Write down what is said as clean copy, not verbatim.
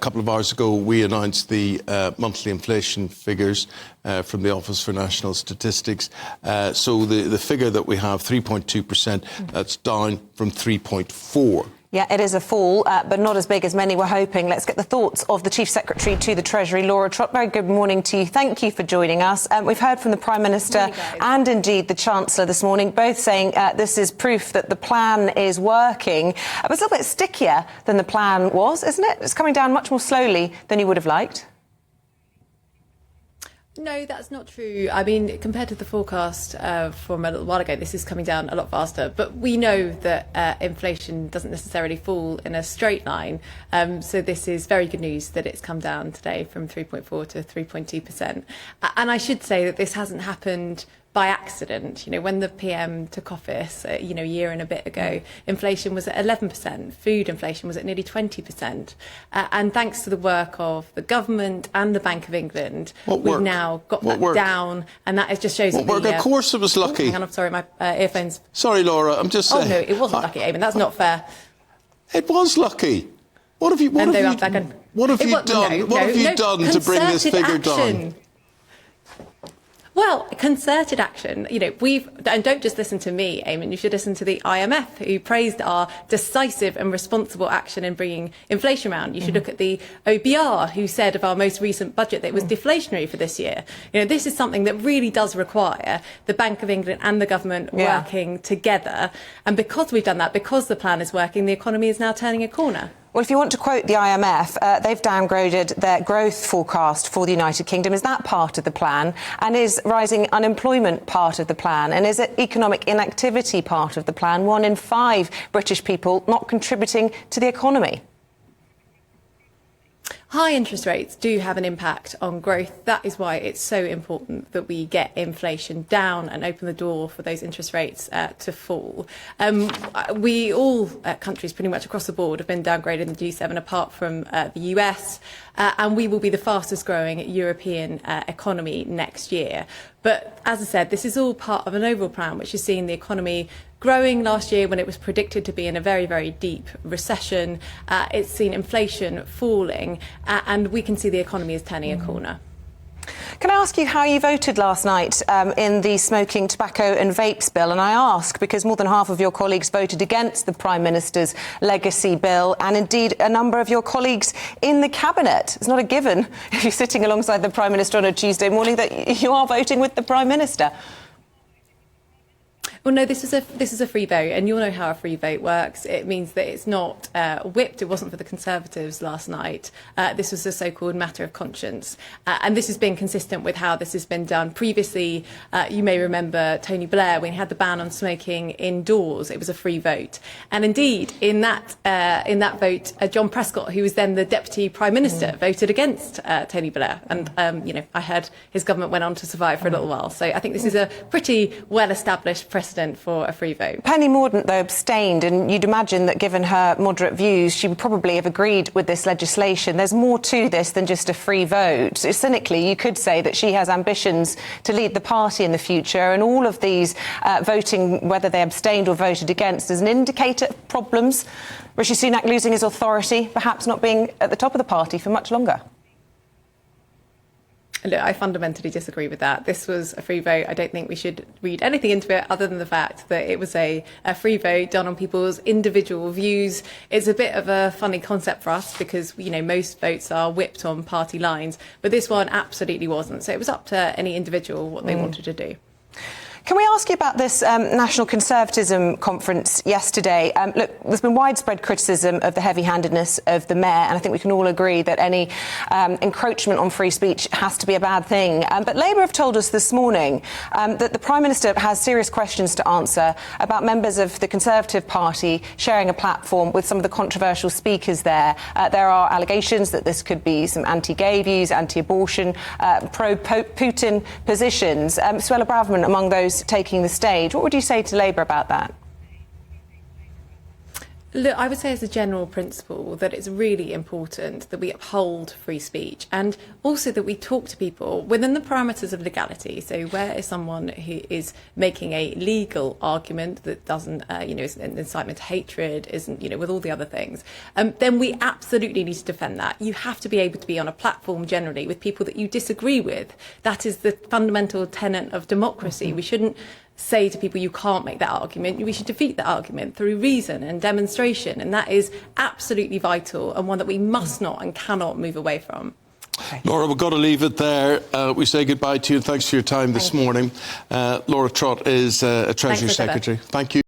couple of hours ago, we announced the monthly inflation figures from the Office for National Statistics. So the figure that we have, 3.2%, that's down from 3.4%. Yeah, it is a fall, but not as big as many were hoping. Let's get the thoughts of the Chief Secretary to the Treasury, Laura Trott. Very good morning to you. Thank you for joining us. We've heard from the Prime Minister and indeed the Chancellor this morning, both saying this is proof that the plan is working. But it's a little bit stickier than the plan was, isn't it? It's coming down much more slowly than you would have liked. No, that's not true. I mean, compared to the forecast from a little while ago, this is coming down a lot faster. But we know that inflation doesn't necessarily fall in a straight line. So this is very good news that it's come down today from 3.4 to 3.2%. And I should say that this hasn't happened by accident. You know, when the PM took office, a year and a bit ago, inflation was at 11%. Food inflation was at nearly 20%. And thanks to the work of the government and the Bank of England, we've now got that down. And that just shows that of course it was lucky. Hang on, I'm sorry, my earphones. Sorry, Laura, I'm just saying. Oh, no, it wasn't lucky, Eamonn. That's not fair. It was lucky. What have you done to bring this figure down? Well, concerted action, and don't just listen to me, Eamonn, you should listen to the IMF, who praised our decisive and responsible action in bringing inflation around. You should look at the OBR, who said of our most recent budget that it was deflationary for this year. This is something that really does require the Bank of England and the government working together. And because we've done that, because the plan is working, the economy is now turning a corner. Well, if you want to quote the IMF, they've downgraded their growth forecast for the United Kingdom. Is that part of the plan? And is rising unemployment part of the plan? And is it economic inactivity part of the plan? 1 in 5 British people not contributing to the economy. High interest rates do have an impact on growth. That is why it's so important that we get inflation down and open the door for those interest rates to fall. We all countries pretty much across the board have been downgraded in the G7 apart from the US, and we will be the fastest growing European economy next year. But as I said, this is all part of an overall plan which is seeing the economy growing last year when it was predicted to be in a very, very deep recession. It's seen inflation falling, and we can see the economy is turning a corner. Can I ask you how you voted last night in the smoking, tobacco and vapes bill? And I ask because more than half of your colleagues voted against the Prime Minister's legacy bill, and indeed a number of your colleagues in the Cabinet. It's not a given if you're sitting alongside the Prime Minister on a Tuesday morning that you are voting with the Prime Minister. Well, no, this is a free vote, and you'll know how a free vote works. It means that it's not whipped. It wasn't for the Conservatives last night. This was a so-called matter of conscience. And this has been consistent with how this has been done previously. You may remember Tony Blair, when he had the ban on smoking indoors, it was a free vote. And indeed, in that vote, John Prescott, who was then the Deputy Prime Minister, voted against Tony Blair. And, I heard his government went on to survive for a little while. So I think this is a pretty well-established precedent for a free vote. Penny Mordaunt, though, abstained, and you'd imagine that given her moderate views, she would probably have agreed with this legislation. There's more to this than just a free vote. So cynically, you could say that she has ambitions to lead the party in the future, and all of these voting, whether they abstained or voted against, is an indicator of problems. Rishi Sunak losing his authority, perhaps not being at the top of the party for much longer. Look, I fundamentally disagree with that. This was a free vote. I don't think we should read anything into it other than the fact that it was a free vote done on people's individual views. It's a bit of a funny concept for us because, most votes are whipped on party lines, but this one absolutely wasn't. So it was up to any individual what they wanted to do. Can we ask you about this National Conservatism conference yesterday? Look, there's been widespread criticism of the heavy-handedness of the mayor, and I think we can all agree that any encroachment on free speech has to be a bad thing. But Labour have told us this morning that the Prime Minister has serious questions to answer about members of the Conservative Party sharing a platform with some of the controversial speakers there. There are allegations that this could be some anti-gay views, anti-abortion, pro-Putin positions. Suella Braverman among those taking the stage. What would you say to Labour about that? Look, I would say as a general principle that it's really important that we uphold free speech and also that we talk to people within the parameters of legality. So where is someone who is making a legal argument that doesn't, is an incitement to hatred, isn't, with all the other things, then we absolutely need to defend that. You have to be able to be on a platform generally with people that you disagree with. That is the fundamental tenet of democracy. We shouldn't say to people you can't make that argument. We should defeat that argument through reason and demonstration, and that is absolutely vital and one that we must not and cannot move away from. Okay. Laura, we've got to leave it there. We say goodbye to you and thanks for your time this morning. Laura Trott is a Treasury Secretary. Thank you.